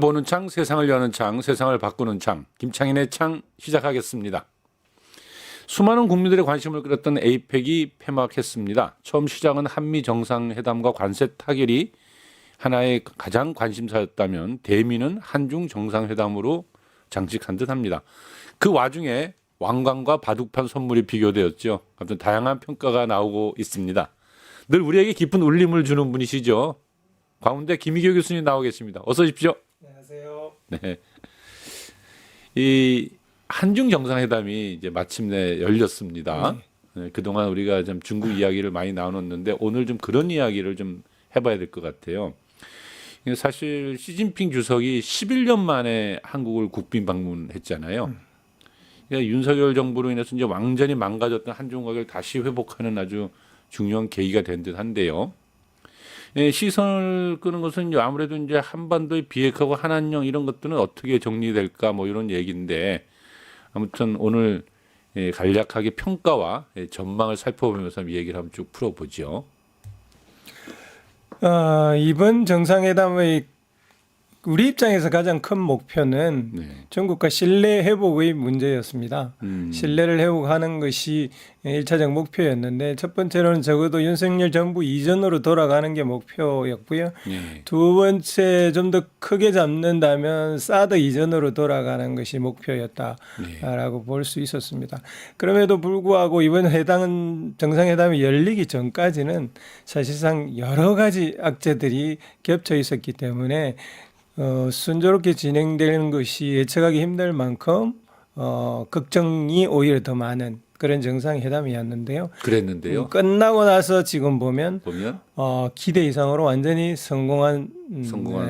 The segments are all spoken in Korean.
보는 창, 세상을 여는 창, 세상을 바꾸는 창, 김창인의 창 시작하겠습니다. 수많은 국민들의 관심을 끌었던 에이펙이 폐막했습니다. 처음 시작은 한미 정상회담과 관세 타결이 하나의 가장 관심사였다면 대미는 한중 정상회담으로 장식한 듯합니다. 그 와중에 왕관과 바둑판 선물이 비교되었죠. 아무튼 다양한 평가가 나오고 있습니다. 늘 우리에게 깊은 울림을 주는 분이시죠. 광운대 김희교 교수님 나오 계십니다. 어서 오십시오. 안녕하세요. 네. 이 한중 정상회담이 이제 마침내 열렸습니다. 네, 그동안 우리가 좀 중국 이야기를 많이 나눴는데 오늘 좀 그런 이야기를 좀 해봐야 될 것 같아요. 사실 시진핑 주석이 11년 만에 한국을 국빈 방문했잖아요. 그러니까 윤석열 정부로 인해서 이제 완전히 망가졌던 한중 관계를 다시 회복하는 아주 중요한 계기가 된 듯한데요. 예, 시선을 끄는 것은 이제 아무래도 이제 한반도의 비핵화고 한한령 이런 것들은 어떻게 정리될까 뭐 이런 얘기인데 아무튼 오늘 간략하게 평가와 전망을 살펴보면서 이 얘기를 한번 쭉 풀어보죠. 이번 정상회담의 우리 입장에서 가장 큰 목표는 네. 중국과 신뢰 회복의 문제였습니다. 신뢰를 회복하는 것이 1차적 목표였는데 첫 번째로는 적어도 윤석열 정부 이전으로 돌아가는 게 목표였고요. 네. 두 번째 좀 더 크게 잡는다면 사드 이전으로 돌아가는 것이 목표였다라고 볼 수 있었습니다. 그럼에도 불구하고 이번 정상회담이 열리기 전까지는 사실상 여러 가지 악재들이 겹쳐 있었기 때문에 순조롭게 진행되는 것이 예측하기 힘들 만큼 걱정이 오히려 더 많은 그런 정상회담이었는데요. 그랬는데요. 끝나고 나서 지금 보면 기대 이상으로 완전히 성공한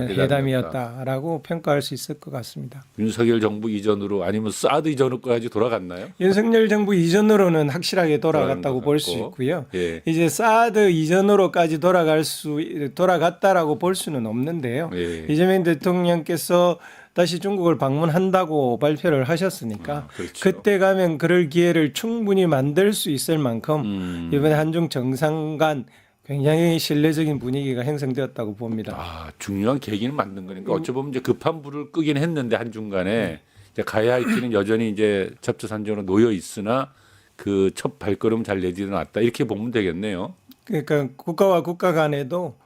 회담이었다라고 평가할 수 있을 것 같습니다. 윤석열 정부 이전으로 아니면 사드 이전으로까지 돌아갔나요? 윤석열 정부 이전으로는 확실하게 돌아갔다고 볼 수 있고요. 예. 이제 사드 이전으로까지 돌아갔다라고 볼 수는 없는데요. 예. 이재명 대통령께서 다시 중국을 방문한다고 발표를 하셨으니까 그렇죠. 그때 가면 그럴 기회를 충분히 만들 수 있을 만큼 이번에 한중 정상 간 굉장히 신뢰적인 분위기가 형성되었다고 봅니다. 중요한 계기는 만든 거니까 어찌 보면 이제 급한 불을 끄긴 했는데 한중간에 이제 가야 할 길은 여전히 이제 접두산전으로 놓여 있으나 그 첫 발걸음 잘 내디뎌놨다 이렇게 보면 되겠네요. 그러니까 국가와 국가 간에도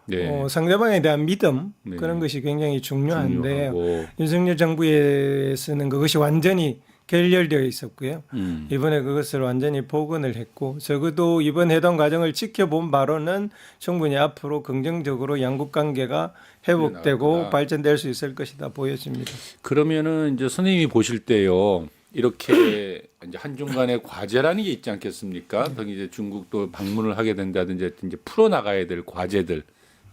상대방에 대한 믿음 그런 것이 굉장히 중요한데 윤석열 정부에서는 그것이 완전히 결렬되어 있었고요. 이번에 그것을 완전히 복원을 했고 적어도 이번 회담 과정을 지켜본 바로는 충분히 앞으로 긍정적으로 양국 관계가 회복되고 발전될 수 있을 것이다 보여집니다. 그러면은 이제 선생님이 보실 때요. 이렇게 이제 한중 간의 과제라는 게 있지 않겠습니까? 거기 이제 중국도 방문을 하게 된다든지 이제 풀어 나가야 될 과제들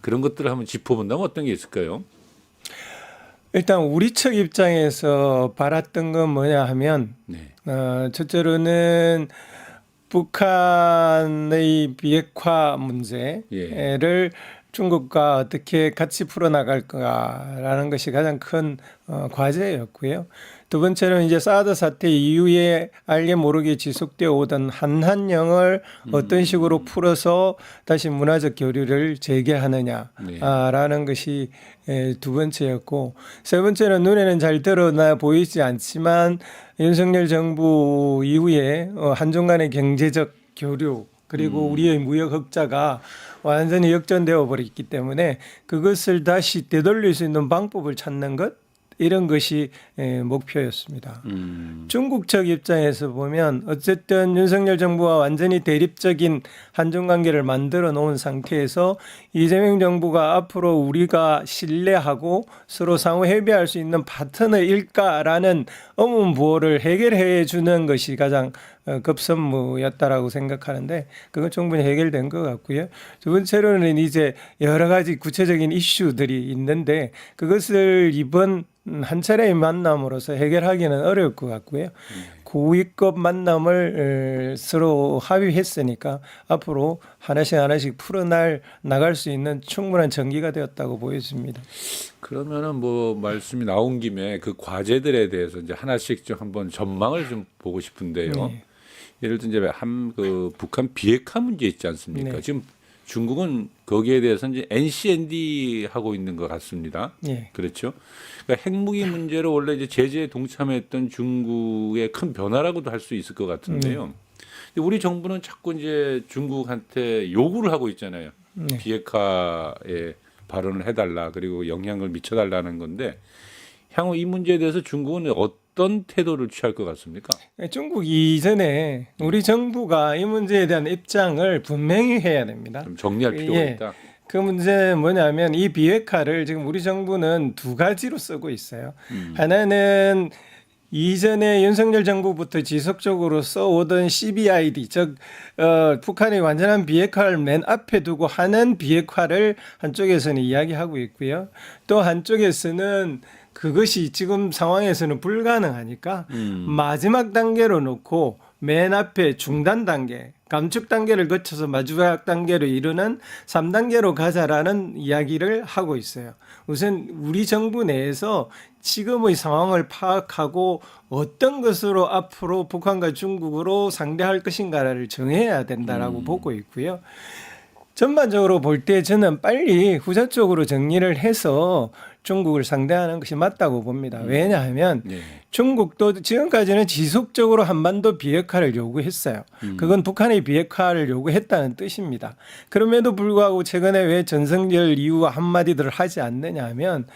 그런 것들을 한번 짚어본다면 어떤 게 있을까요? 일단 우리 측 입장에서 바랐던 건 뭐냐 하면 첫째로는 북한의 비핵화 문제를 중국과 어떻게 같이 풀어나갈까라는 것이 가장 큰 과제였고요. 두 번째는 이제 사드 사태 이후에 알게 모르게 지속되어 오던 한한령을 어떤 식으로 풀어서 다시 문화적 교류를 재개하느냐라는 것이 두 번째였고 세 번째는 눈에는 잘 드러나 보이지 않지만 윤석열 정부 이후에 한중 간의 경제적 교류 그리고 우리의 무역 흑자가 완전히 역전되어 버렸기 때문에 그것을 다시 되돌릴 수 있는 방법을 찾는 것 이런 것이 목표였습니다. 중국 측 입장에서 보면 어쨌든 윤석열 정부와 완전히 대립적인 한중 관계를 만들어 놓은 상태에서 이재명 정부가 앞으로 우리가 신뢰하고 서로 상호 협의할 수 있는 파트너일까라는 의문부호를 해결해 주는 것이 가장 급선무였다라고 생각하는데 그건 충분히 해결된 것 같고요. 두 번째로는 이제 여러 가지 구체적인 이슈들이 있는데 그것을 이번 한 차례의 만남으로서 해결하기는 어려울 것 같고요. 고위급 만남을 서로 합의했으니까 앞으로 하나씩 풀어나갈 수 있는 충분한 전기가 되었다고 보여집니다. 그러면은 뭐 말씀이 나온 김에 그 과제들에 대해서 이제 하나씩 좀 한번 전망을 좀 보고 싶은데요. 예를 들어 이제 그 북한 비핵화 문제 있지 않습니까? 지금 중국은 거기에 대해서 이제 NCND 하고 있는 것 같습니다. 예. 그렇죠. 그러니까 핵무기 문제로 원래 이제 제재에 동참했던 중국의 큰 변화라고도 할 수 있을 것 같은데요. 근데 우리 정부는 자꾸 이제 중국한테 요구를 하고 있잖아요. 비핵화에 발언을 해달라, 그리고 영향을 미쳐달라는 건데, 향후 이 문제에 대해서 중국은 어떤 태도를 취할 것 같습니까? 중국 이전에 우리 정부가 이 문제에 대한 입장을 분명히 해야 됩니다. 좀 정리할 필요가 예. 있다. 그 문제는 뭐냐면 이 비핵화를 지금 우리 정부는 두 가지로 쓰고 있어요. 하나는 이전에 윤석열 정부부터 지속적으로 써오던 CBID, 즉 북한의 완전한 비핵화를 맨 앞에 두고 하는 비핵화를 한쪽에서는 이야기하고 있고요. 또 한쪽에서는 그것이 지금 상황에서는 불가능하니까 마지막 단계로 놓고 맨 앞에 중단 단계, 감축 단계를 거쳐서 마지막 단계로 이르는 3단계로 가자라는 이야기를 하고 있어요. 우선 우리 정부 내에서 지금의 상황을 파악하고 어떤 것으로 앞으로 북한과 중국으로 상대할 것인가를 정해야 된다라고 보고 있고요. 전반적으로 볼 때 저는 빨리 후자 쪽으로 정리를 해서 중국을 상대하는 것이 맞다고 봅니다. 왜냐하면 네. 중국도 지금까지는 지속적으로 한반도 비핵화를 요구했어요. 그건 북한의 비핵화를 요구했다는 뜻입니다. 그럼에도 불구하고 최근에 왜 전성절 이후 한마디들을 하지 않느냐 하면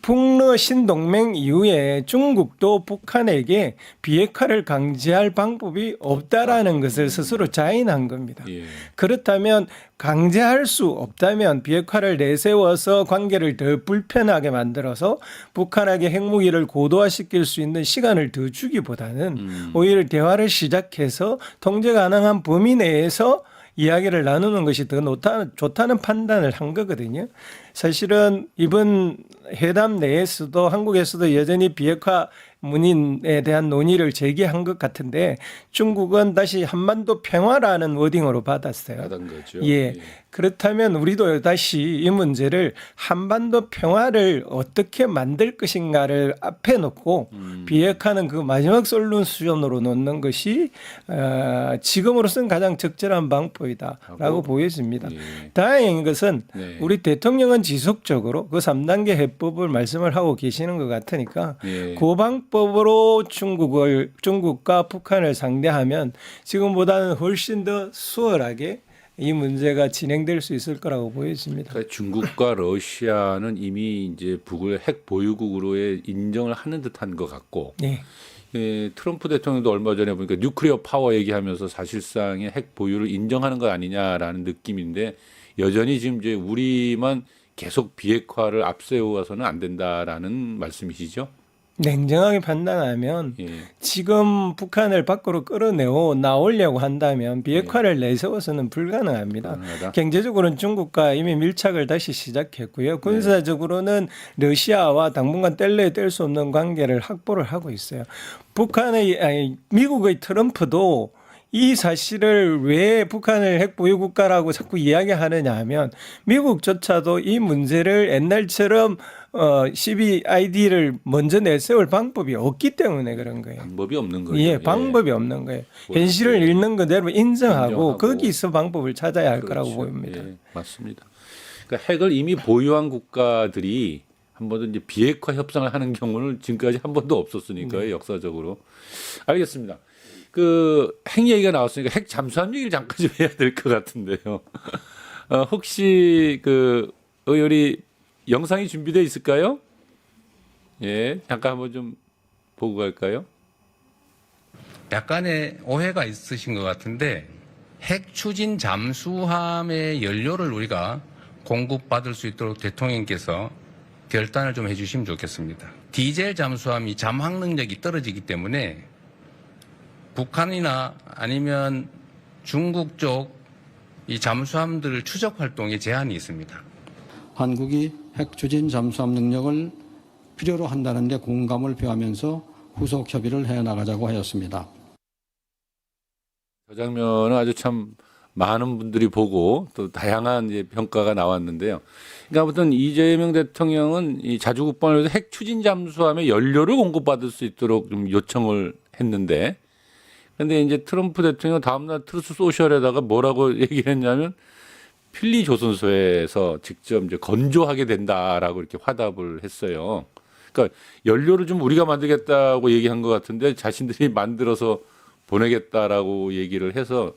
북러 신동맹 이후에 중국도 북한에게 비핵화를 강제할 방법이 없다라는 것을 스스로 자인한 겁니다. 예. 그렇다면 강제할 수 없다면 비핵화를 내세워서 관계를 더 불편하게 만들어서 북한에게 핵무기를 고도화시킬 수 있는 시간을 더 주기보다는 오히려 대화를 시작해서 통제 가능한 범위 내에서 이야기를 나누는 것이 더 좋다는 판단을 한 거거든요. 사실은 이번 회담 내에서도 한국에서도 여전히 비핵화 문인에 대한 논의를 제기한 것 같은데 중국은 다시 한반도 평화라는 워딩으로 받았어요. 받은 거죠. 예. 그렇다면 우리도 다시 이 문제를 한반도 평화를 어떻게 만들 것인가를 앞에 놓고 비핵화는 그 마지막 솔루션으로 놓는 것이 지금으로서는 가장 적절한 방법이다라고 보여집니다. 예. 다행인 것은 네. 우리 대통령은 지속적으로 그 3단계 해법을 말씀을 하고 계시는 것 같으니까 예. 그 방법으로 중국과 북한을 상대하면 지금보다는 훨씬 더 수월하게 이 문제가 진행될 수 있을 거라고 보여집니다. 그러니까 중국과 러시아는 이미 이제 북을 핵 보유국으로의 인정을 하는 듯한 것 같고, 네. 예, 트럼프 대통령도 얼마 전에 보니까 뉴클리어 파워 얘기하면서 사실상의 핵 보유를 인정하는 것 아니냐라는 느낌인데 여전히 지금 이제 우리만 계속 비핵화를 앞세워서는 안 된다라는 말씀이시죠? 냉정하게 판단하면 예. 지금 북한을 밖으로 끌어내고 나오려고 한다면 비핵화를 내세워서는 불가능합니다. 불가능하다? 경제적으로는 중국과 이미 밀착을 다시 시작했고요. 군사적으로는 러시아와 당분간 뗄래야 뗄 수 없는 관계를 확보를 하고 있어요. 미국의 트럼프도 이 사실을 왜 북한을 핵보유국가라고 자꾸 이야기하느냐 하면 미국조차도 이 문제를 옛날처럼 CBID를 먼저 내세울 방법이 없기 때문에 그런 거예요. 방법이 없는 거죠. 예, 방법이 없는 거예요. 현실을 있는 그대로 인정하고 거기서 방법을 찾아야 할 거라고 보입니다. 예, 맞습니다. 그러니까 핵을 이미 보유한 국가들이 한 번도 이제 비핵화 협상을 하는 경우는 지금까지 한 번도 없었으니까요, 역사적으로. 알겠습니다. 그 핵 얘기가 나왔으니까 핵 잠수함 얘기를 잠깐 좀 해야 될 것 같은데요. 혹시 그 의원이 영상이 준비되어 있을까요? 예, 잠깐 한번 좀 보고 갈까요? 약간의 오해가 있으신 것 같은데 핵 추진 잠수함의 연료를 우리가 공급받을 수 있도록 대통령께서 결단을 좀 해주시면 좋겠습니다. 디젤 잠수함이 잠항 능력이 떨어지기 때문에 북한이나 아니면 중국 쪽 이 잠수함들 추적 활동에 제한이 있습니다. 한국이 핵 추진 잠수함 능력을 필요로 한다는 데 공감을 표하면서 후속 협의를 해나가자고 하였습니다. 저 장면은 아주 참 많은 분들이 보고 또 다양한 이제 평가가 나왔는데요. 그러니까 아무튼 이재명 대통령은 이 자주국방을 위해서 핵 추진 잠수함의 연료를 공급받을 수 있도록 좀 요청을 했는데, 근데 이제 트럼프 대통령 다음날 트루스 소셜에다가 뭐라고 얘기를 했냐면 필리 조선소에서 직접 이제 건조하게 된다라고 이렇게 화답을 했어요. 그러니까 연료를 좀 우리가 만들겠다고 얘기한 것 같은데 자신들이 만들어서 보내겠다라고 얘기를 해서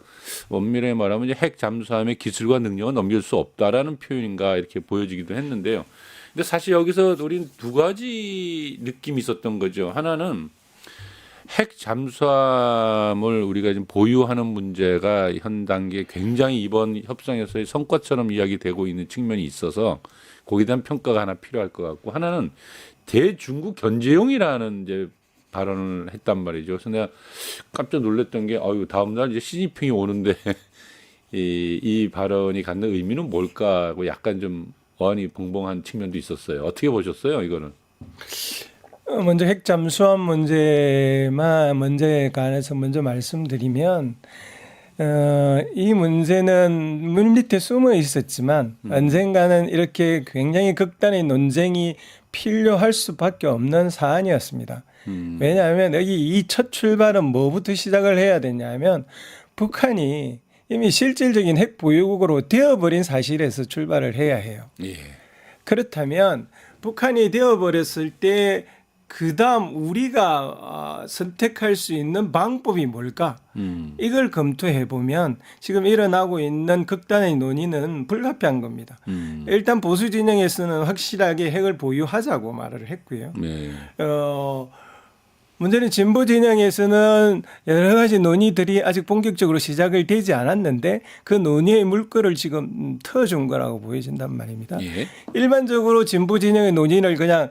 엄밀히 말하면 이제 핵 잠수함의 기술과 능력은 넘길 수 없다라는 표현인가 이렇게 보여지기도 했는데요. 근데 사실 여기서 우리는 두 가지 느낌이 있었던 거죠. 하나는 핵 잠수함을 우리가 지금 보유하는 문제가 현 단계에 굉장히 이번 협상에서의 성과처럼 이야기되고 있는 측면이 있어서 거기에 대한 평가가 하나 필요할 것 같고 하나는 대중국 견제용이라는 이제 발언을 했단 말이죠. 그래서 내가 깜짝 놀랐던 게 다음 날 이제 시진핑이 오는데 이 발언이 갖는 의미는 뭘까 하고 약간 좀 어안이 벙벙한 측면도 있었어요. 어떻게 보셨어요, 이거는? 먼저 핵 잠수함 문제에 관해서 먼저 말씀드리면 이 문제는 물 밑에 숨어 있었지만 언젠가는 이렇게 굉장히 극단의 논쟁이 필요할 수밖에 없는 사안이었습니다. 왜냐하면 여기 이 첫 출발은 뭐부터 시작을 해야 되냐면 북한이 이미 실질적인 핵 보유국으로 되어버린 사실에서 출발을 해야 해요. 예. 그렇다면 북한이 되어버렸을 때 그다음 우리가 선택할 수 있는 방법이 뭘까? 이걸 검토해 보면 지금 일어나고 있는 극단의 논의는 불가피한 겁니다. 일단 보수 진영에서는 확실하게 핵을 보유하자고 말을 했고요. 네. 문제는 진보 진영에서는 여러 가지 논의들이 아직 본격적으로 시작을 되지 않았는데 그 논의의 물꼬를 지금 터준 거라고 보여진단 말입니다. 예. 일반적으로 진보 진영의 논의를 그냥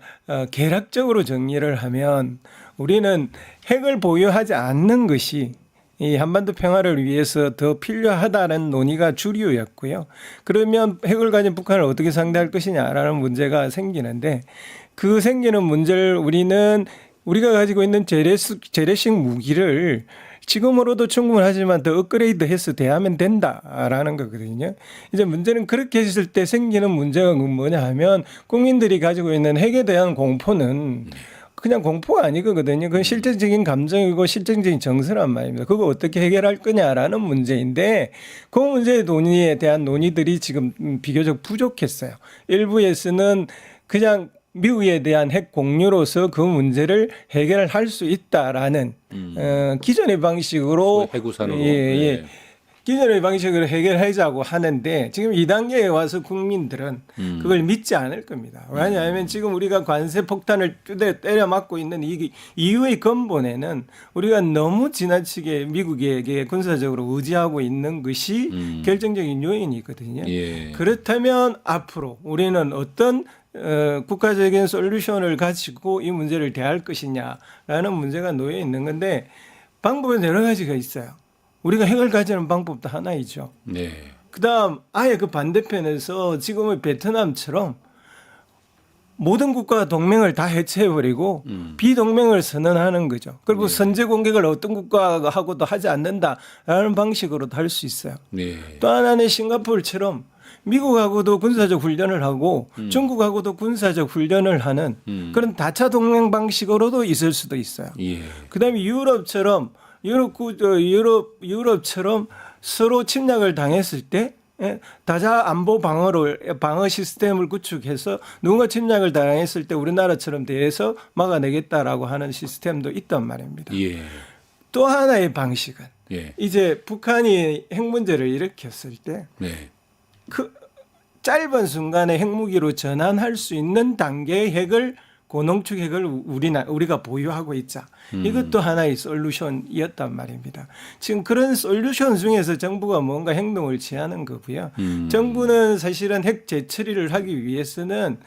개략적으로 정리를 하면 우리는 핵을 보유하지 않는 것이 이 한반도 평화를 위해서 더 필요하다는 논의가 주류였고요. 그러면 핵을 가진 북한을 어떻게 상대할 것이냐라는 문제가 생기는데 그 생기는 문제를 우리가 가지고 있는 재래식 무기를 지금으로도 충분하지만 더 업그레이드해서 대하면 된다라는 거거든요. 이제 문제는 그렇게 했을 때 생기는 문제가 뭐냐 하면 국민들이 가지고 있는 핵에 대한 공포는 그냥 공포가 아니거든요. 그건 실제적인 감정이고 실제적인 정서란 말입니다. 그거 어떻게 해결할 거냐라는 문제인데 그 문제의 논의에 대한 논의들이 지금 비교적 부족했어요. 일부에서는 그냥 미국에 대한 핵 공유로서 그 문제를 해결할 수 있다라는 기존의 방식으로 해구산으로. 예. 기존의 방식으로 해결하자고 하는데 지금 이 단계에 와서 국민들은 그걸 믿지 않을 겁니다. 왜냐하면 지금 우리가 관세 폭탄을 때려 맞고 있는 이유의 근본에는 우리가 너무 지나치게 미국에게 군사적으로 의지하고 있는 것이 결정적인 요인이 있거든요. 예. 그렇다면 앞으로 우리는 어떤 국가적인 솔루션을 가지고 이 문제를 대할 것이냐라는 문제가 놓여 있는 건데 방법은 여러 가지가 있어요. 우리가 핵을 가지는 방법도 하나이죠. 네. 그다음 아예 그 반대편에서 지금의 베트남처럼 모든 국가가 동맹을 다 해체해버리고 비동맹을 선언하는 거죠. 그리고 선제 공격을 어떤 국가하고도 하지 않는다라는 방식으로도 할 수 있어요. 네. 또 하나는 싱가포르처럼 미국하고도 군사적 훈련을 하고 중국하고도 군사적 훈련을 하는 그런 다차 동맹 방식으로도 있을 수도 있어요. 예. 그다음에 유럽처럼 서로 침략을 당했을 때 다자 안보 방어 시스템을 구축해서 누군가 침략을 당했을 때 우리나라처럼 대해서 막아내겠다라고 하는 시스템도 있단 말입니다. 예. 또 하나의 방식은 예. 이제 북한이 핵 문제를 일으켰을 때 네. 그 짧은 순간에 핵무기로 전환할 수 있는 단계의 핵을 고농축 핵을 우리가 보유하고 있자. 이것도 하나의 솔루션이었단 말입니다. 지금 그런 솔루션 중에서 정부가 뭔가 행동을 취하는 거고요. 정부는 사실은 핵 재처리를 하기 위해서는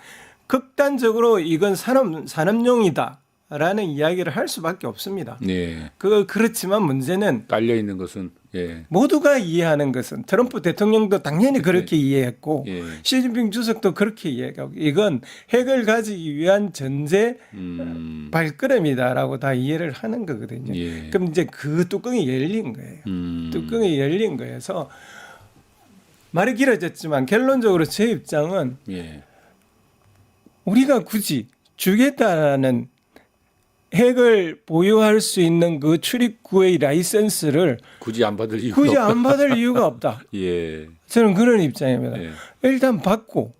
극단적으로 이건 산업용이다. 라는 이야기를 할 수밖에 없습니다. 네. 그렇지만 문제는 깔려 있는 것은 모두가 이해하는 것은 트럼프 대통령도 당연히 그렇게 이해했고 예. 시진핑 주석도 그렇게 이해하고 이건 핵을 가지기 위한 전제 발걸음이다라고 다 이해를 하는 거거든요. 예. 그럼 이제 그 뚜껑이 열린 거예요. 뚜껑이 열린 거여서 말이 길어졌지만 결론적으로 제 입장은 예. 우리가 굳이 주겠다라는 핵을 보유할 수 있는 그 출입구의 라이센스를 굳이 안 받을 이유가 굳이 없다. 안 받을 이유가 없다. 예. 저는 그런 입장입니다. 예. 일단 받고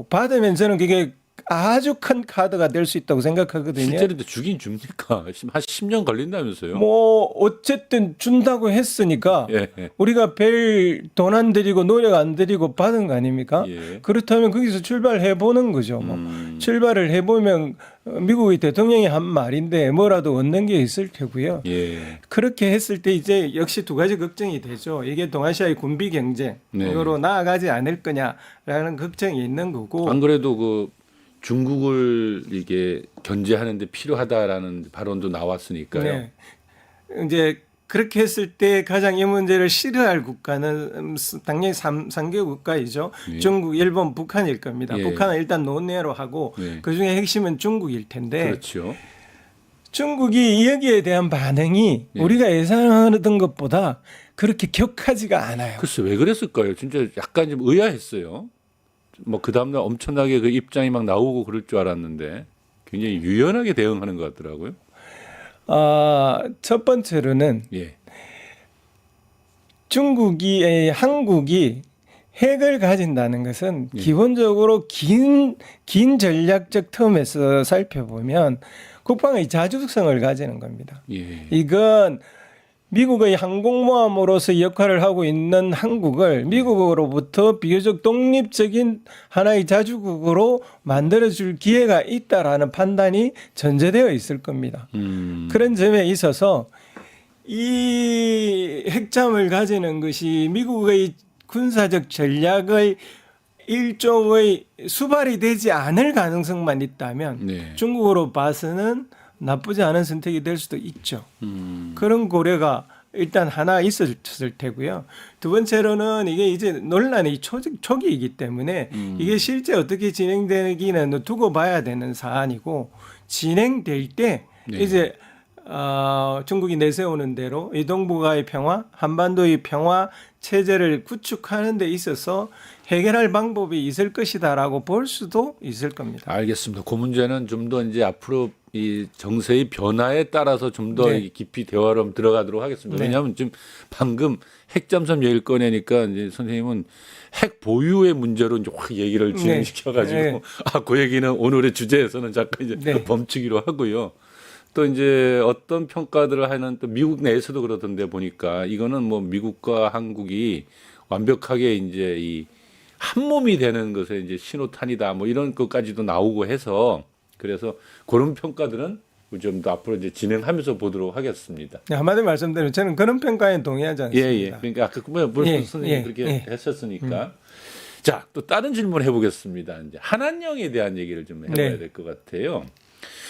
받으면 저는 그게 아주 큰 카드가 될 수 있다고 생각하거든요. 실제로 근데 주긴 줍니까? 한 10년 걸린다면서요? 뭐 어쨌든 준다고 했으니까 예. 우리가 별 돈 안 들이고 노력 안 들이고 받은 거 아닙니까? 예. 그렇다면 거기서 출발해 보는 거죠. 뭐 출발을 해보면 미국의 대통령이 한 말인데 뭐라도 얻는 게 있을 테고요. 예. 그렇게 했을 때 이제 역시 두 가지 걱정이 되죠. 이게 동아시아의 군비 경쟁으로 네. 나아가지 않을 거냐라는 걱정이 있는 거고. 안 그래도 그 중국을 이게 견제하는데 필요하다라는 발언도 나왔으니까요. 네. 이제 그렇게 했을 때 가장 이 문제를 싫어할 국가는 당연히 3개 국가이죠. 예. 중국, 일본, 북한일 겁니다. 예. 북한은 일단 논외로 하고 예. 그중에 핵심은 중국일 텐데 그렇죠. 중국이 여기에 대한 반응이 예. 우리가 예상하던 것보다 그렇게 격하지가 않아요. 글쎄 왜 그랬을까요? 진짜 약간 좀 의아했어요. 뭐 그 다음날 엄청나게 그 입장이 막 나오고 그럴 줄 알았는데 굉장히 유연하게 대응하는 것 같더라고요. 첫 번째로는 예. 한국이 핵을 가진다는 것은 예. 기본적으로 긴 전략적 텀에서 살펴보면 국방의 자주성을 가지는 겁니다. 예. 이건 미국의 항공모함으로서 역할을 하고 있는 한국을 미국으로부터 비교적 독립적인 하나의 자주국으로 만들어줄 기회가 있다라는 판단이 전제되어 있을 겁니다. 그런 점에 있어서 이 핵잠을 가지는 것이 미국의 군사적 전략의 일종의 수발이 되지 않을 가능성만 있다면 네. 중국으로 봐서는 나쁘지 않은 선택이 될 수도 있죠. 그런 고려가 일단 하나 있었을 테고요. 두 번째로는 이게 이제 논란이 초기이기 때문에 이게 실제 어떻게 진행되기는 두고 봐야 되는 사안이고 진행될 때 네. 이제 중국이 내세우는 대로 이 동북아의 평화, 한반도의 평화 체제를 구축하는 데 있어서 해결할 방법이 있을 것이다라고 볼 수도 있을 겁니다. 알겠습니다. 그 문제는 좀 더 이제 앞으로 이 정세의 변화에 따라서 좀 더 네. 깊이 대화로 들어가도록 하겠습니다. 네. 왜냐하면 지금 방금 핵잠수함 얘기를 꺼내니까 이제 선생님은 핵 보유의 문제로 이제 확 얘기를 진행시켜가지고 네. 그 얘기는 오늘의 주제에서는 잠깐 이제 네. 멈추기로 하고요. 또 이제 어떤 평가들을 하는 또 미국 내에서도 그러던데 보니까 이거는 뭐 미국과 한국이 완벽하게 이제 이 한 몸이 되는 것에 이제 신호탄이다 뭐 이런 것까지도 나오고 해서 그래서 그런 평가들은 좀 더 앞으로 이제 진행하면서 보도록 하겠습니다. 네, 한마디로 말씀드리면 저는 그런 평가에 동의하지 않습니다. 예. 그러니까 아까 선생님이 그렇게 했었으니까. 자, 또 다른 질문 해보겠습니다. 이제 한한령에 대한 얘기를 좀 해봐야 될 것 같아요.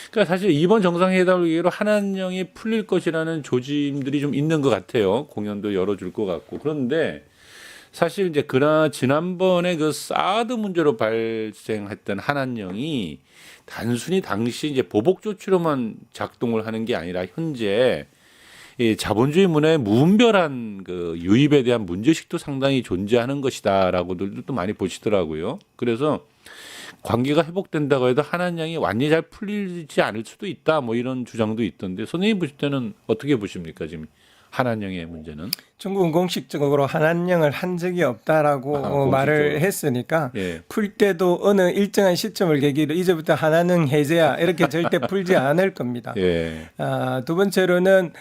그러니까 사실 이번 정상회담을 계기로 한한령이 풀릴 것이라는 조짐들이 좀 있는 것 같아요. 공연도 열어줄 것 같고. 그런데 사실 이제 지난번에 그 사드 문제로 발생했던 한한령이 단순히 당시 이제 보복 조치로만 작동을 하는 게 아니라 현재 이 자본주의 문화의 무분별한 그 유입에 대한 문제식도 상당히 존재하는 것이다라고들도 또 많이 보시더라고요. 그래서 관계가 회복된다고 해도 한한령이 완전히 잘 풀리지 않을 수도 있다. 뭐 이런 주장도 있던데 선생님 보실 때는 어떻게 보십니까 지금 한한령의 문제는? 중국은 공식적으로 한한령을 한 적이 없다라고 말을 했으니까 예. 풀 때도 어느 일정한 시점을 계기로 이제부터 한한령 해제야 이렇게 절대 풀지 않을 겁니다. 예. 두 번째로는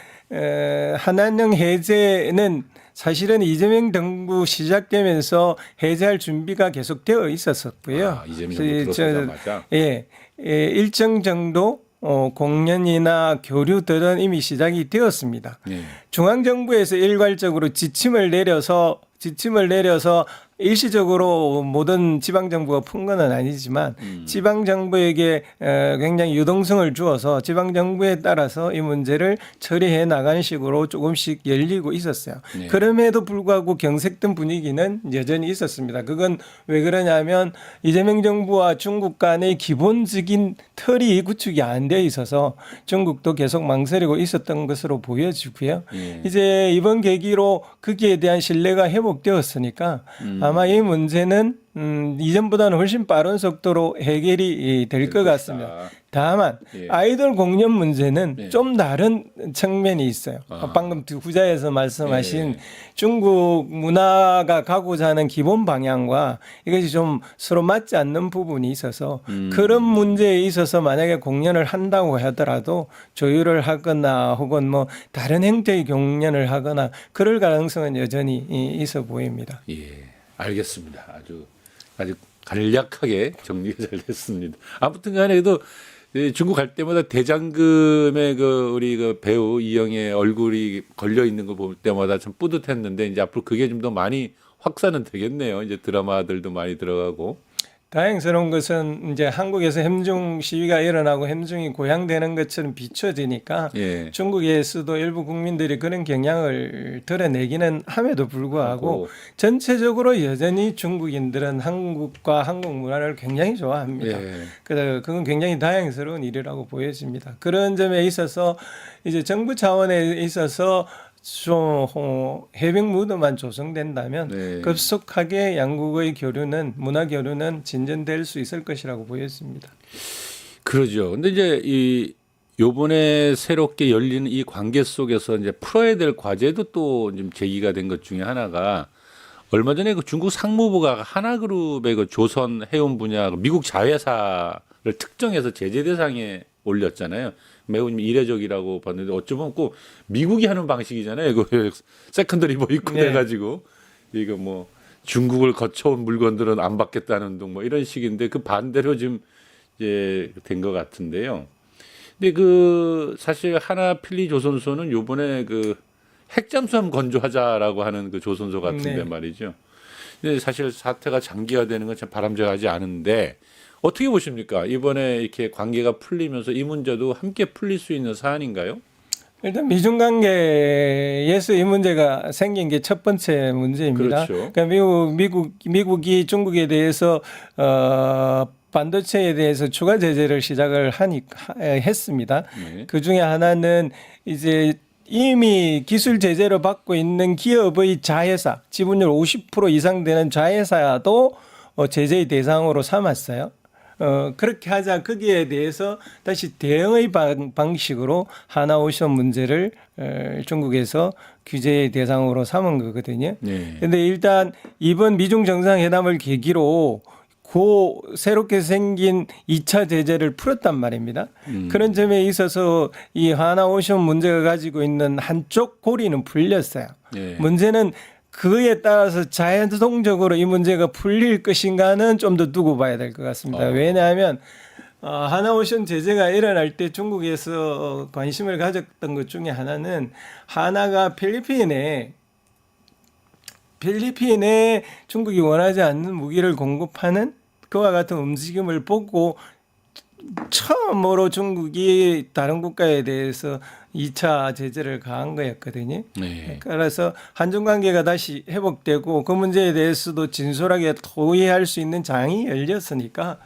한한령 해제는 사실은 이재명 정부 시작되면서 해제할 준비가 계속되어 있었었고요. 이재명 정부 들어서자마자. 일정 정도 공연이나 교류들은 이미 시작이 되었습니다. 예. 중앙정부에서 일괄적으로 지침을 내려서 일시적으로 모든 지방정부가 푼 건 아니지만 지방정부에게 굉장히 유동성을 주어서 지방정부에 따라서 이 문제를 처리해 나가는 식으로 조금씩 열리고 있었어요. 네. 그럼에도 불구하고 경색된 분위기는 여전히 있었습니다. 그건 왜 그러냐면 이재명 정부와 중국 간의 기본적인 틀이 구축이 안 돼 있어서 중국도 계속 망설이고 있었던 것으로 보여지고요. 예. 이제 이번 계기로 거기에 대한 신뢰가 회복되었으니까 아마 이 문제는 이전보다는 훨씬 빠른 속도로 해결이 될 것 같습니다. 다만 예. 아이돌 공연 문제는 예. 좀 다른 측면이 있어요. 방금 후자에서 말씀하신 중국 문화가 가고자 하는 기본 방향과 이것이 좀 서로 맞지 않는 부분이 있어서 그런 문제에 있어서 만약에 공연을 한다고 하더라도 조율을 하거나 혹은 뭐 다른 형태의 공연을 하거나 그럴 가능성은 여전히 있어 보입니다. 예, 알겠습니다. 아주 간략하게 정리가 잘 됐습니다. 아무튼간에 그래도 중국 갈 때마다 대장금의 우리 배우 이영애 얼굴이 걸려 있는 거 볼 때마다 참 뿌듯했는데 이제 앞으로 그게 좀 더 많이 확산은 되겠네요. 이제 드라마들도 많이 들어가고. 다행스러운 것은 이제 한국에서 햄중 시위가 일어나고 햄중이 고양되는 것처럼 비춰지니까 예. 중국에서도 일부 국민들이 그런 경향을 드러내기는 함에도 불구하고 하고. 전체적으로 여전히 중국인들은 한국과 한국 문화를 굉장히 좋아합니다. 예. 그래서 그건 굉장히 다행스러운 일이라고 보여집니다. 그런 점에 있어서 이제 정부 차원에 있어서 좀 해병 무드만 조성된다면 네. 급속하게 양국의 교류는 문화 교류는 진전될 수 있을 것이라고 보였습니다. 그러죠. 근데 이제 요번에 새롭게 열리는 이 관계 속에서 이제 풀어야 될 과제도 또 좀 제기가 된 것 중에 하나가 얼마 전에 중국 상무부가 하나그룹의 조선 해운 분야 미국 자회사를 특정해서 제재 대상에 올렸잖아요. 매우 이례적이라고 봤는데 어쩌면 꼭 미국이 하는 방식이잖아요. 이거 세컨더리 뭐 입고 네. 해가지고 이거 뭐 중국을 거쳐온 물건들은 안 받겠다는 둥 뭐 이런 식인데 그 반대로 지금 이제 된 것 같은데요. 근데 사실 하나필리조선소는 요번에 핵잠수함 건조하자라고 하는 조선소 같은데 네. 말이죠. 근데 사실 사태가 장기화되는 건 참 바람직하지 않은데 어떻게 보십니까? 이번에 이렇게 관계가 풀리면서 이 문제도 함께 풀릴 수 있는 사안인가요? 일단 미중 관계에서 이 문제가 생긴 게 첫 번째 문제입니다. 그렇죠. 그러니까 미국이 중국에 대해서 반도체에 대해서 추가 제재를 시작을 했습니다. 네. 그 중에 하나는 이제 이미 기술 제재를 받고 있는 기업의 자회사, 지분율 50% 이상 되는 자회사도 제재의 대상으로 삼았어요. 그렇게 하자 거기에 대해서 다시 대응의 방식으로 하나오션 문제를 중국에서 규제의 대상으로 삼은 거거든요. 그런데 네. 일단 이번 미중 정상회담을 계기로 새롭게 생긴 2차 제재를 풀었단 말입니다. 그런 점에 있어서 이 하나오션 문제가 가지고 있는 한쪽 고리는 풀렸어요. 네. 문제는 그에 따라서 자연성적으로 이 문제가 풀릴 것인가는 좀 더 두고 봐야 될 것 같습니다. 왜냐하면 하나오션 제재가 일어날 때 중국에서 관심을 가졌던 것 중에 하나는 하나가 필리핀에 중국이 원하지 않는 무기를 공급하는 그와 같은 움직임을 보고 처음으로 중국이 다른 국가에 대해서 2차 제재를 가한 거였거든요. 네. 그래서 한중 관계가 다시 회복되고 그 문제에 대해서도 진솔하게 토의할 수 있는 장이 열렸으니까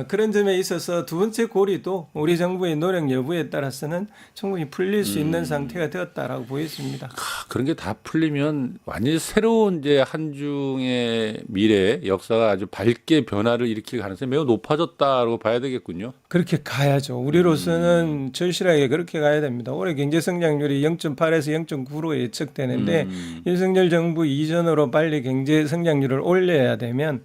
그런 점에 있어서 두 번째 고리도 우리 정부의 노력 여부에 따라서는 충분히 풀릴 수 있는 상태가 되었다라고 보였습니다. 그런 게 다 풀리면 완전히 새로운 이제 한중의 미래 역사가 아주 밝게 변화를 일으킬 가능성이 매우 높아졌다고 봐야 되겠군요. 그렇게 가야죠. 우리로서는 절실하게 그렇게 가야 됩니다. 올해 경제 성장률이 0.8에서 0.9로 예측되는데 윤석열 정부 이전으로 빨리 경제 성장률을 올려야 되면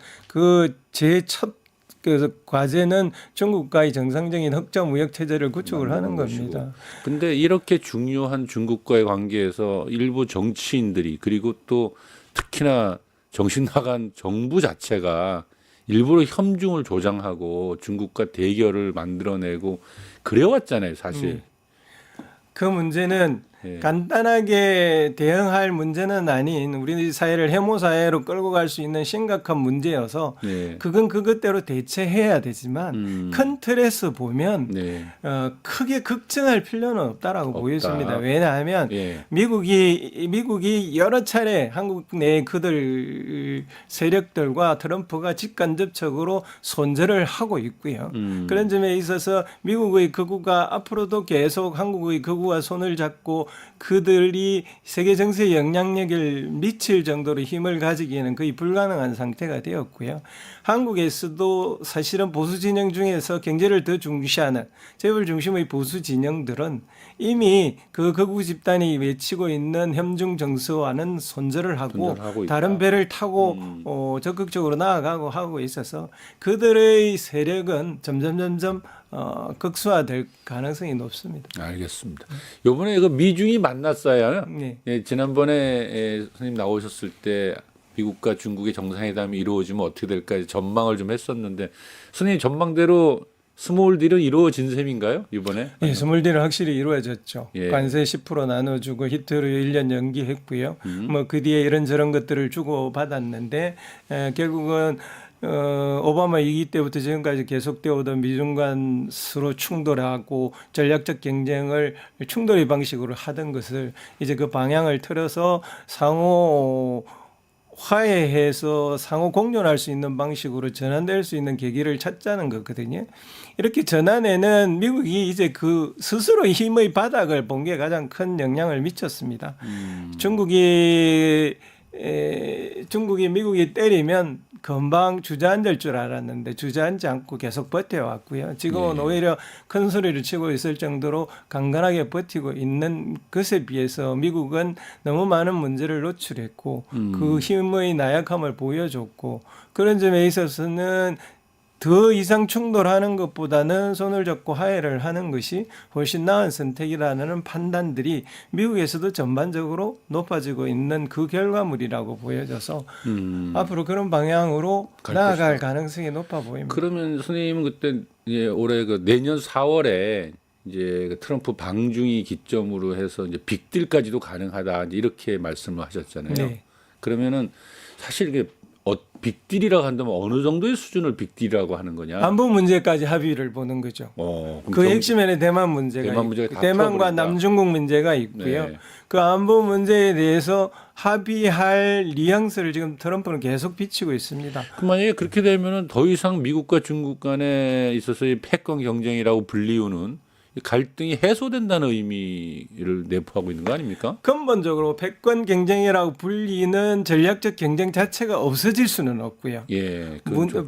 그래서 과제는 중국과의 정상적인 흑자 무역 체제를 구축을 하는 겁니다. 근데 이렇게 중요한 중국과의 관계에서 일부 정치인들이 그리고 또 특히나 정신 나간 정부 자체가 일부러 협중을 조장하고 중국과 대결을 만들어내고 그래왔잖아요, 사실. 그 문제는 간단하게 대응할 문제는 아닌 우리 사회를 혐오 사회로 끌고 갈 수 있는 심각한 문제여서 그건 그것대로 대처해야 되지만 큰 틀에서 보면 크게 걱정할 필요는 없다라고 보여집니다. 왜냐하면 미국이 여러 차례 한국 내 그들 세력들과 트럼프가 직간접적으로 손절을 하고 있고요. 그런 점에 있어서 미국의 극우가 앞으로도 계속 한국의 극우와 손을 잡고 그들이 세계 정세에 영향력을 미칠 정도로 힘을 가지기에는 거의 불가능한 상태가 되었고요. 한국에서도 사실은 보수 진영 중에서 경제를 더 중시하는 재벌 중심의 보수 진영들은 이미 그 극우 집단이 외치고 있는 현중 정서와는 손절을 하고 손절하고 있다. 다른 배를 타고 적극적으로 나아가고 하고 있어서 그들의 세력은 점점 극소화될 가능성이 높습니다. 알겠습니다. 이번에 그 미중이 만났어요. 네. 예, 지난번에 선생님 나오셨을 때 미국과 중국의 정상회담이 이루어지면 어떻게 될까 전망을 좀 했었는데 선생님 전망대로 스몰 딜은 이루어진 셈인가요? 이번에? 예, 스몰딜은 확실히 이루어졌죠. 예. 관세 10% 나눠주고 히트로 1년 연기했고요. 뭐 그 뒤에 이런저런 것들을 주고 받았는데 결국은 오바마 2기 때부터 지금까지 계속되어 오던 미중 간 서로 충돌하고 전략적 경쟁을 충돌의 방식으로 하던 것을 이제 그 방향을 틀어서 상호 화해해서 상호 공존할 수 있는 방식으로 전환될 수 있는 계기를 찾자는 거거든요. 이렇게 전환에는 미국이 이제 그 스스로 힘의 바닥을 본 게 가장 큰 영향을 미쳤습니다. 중국이 미국이 때리면 금방 주저앉을 줄 알았는데 주저앉지 않고 계속 버텨왔고요. 지금은 오히려 큰 소리를 치고 있을 정도로 강건하게 버티고 있는 것에 비해서 미국은 너무 많은 문제를 노출했고 그 힘의 나약함을 보여줬고 그런 점에 있어서는 더 이상 충돌하는 것보다는 손을 잡고 화해를 하는 것이 훨씬 나은 선택이라는 판단들이 미국에서도 전반적으로 높아지고 있는 그 결과물이라고 보여져서 앞으로 그런 방향으로 나아갈 가능성이 높아 보입니다. 그러면 선생님은 그때 이제 올해 그 내년 4월에 이제 그 트럼프 방중이 기점으로 해서 이제 빅딜까지도 가능하다 이제 이렇게 말씀을 하셨잖아요. 네. 그러면은 사실 이게 빅딜이라고 한다면 어느 정도의 수준을 빅딜이라고 하는 거냐? 안보 문제까지 합의를 보는 거죠. 그럼 그 핵심에는 대만 문제가 대만 문제가 있고, 다 대만과 풀어버린다. 남중국 문제가 있고요. 네. 그 안보 문제에 대해서 합의할 뉘앙스를 지금 트럼프는 계속 비치고 있습니다. 그 만약에 그렇게 되면은 더 이상 미국과 중국 간에 있어서의 패권 경쟁이라고 불리우는 이 갈등이 해소된다는 의미를 내포하고 있는 거 아닙니까? 근본적으로 패권 경쟁이라고 불리는 전략적 경쟁 자체가 없어질 수는 없고요. 예, 그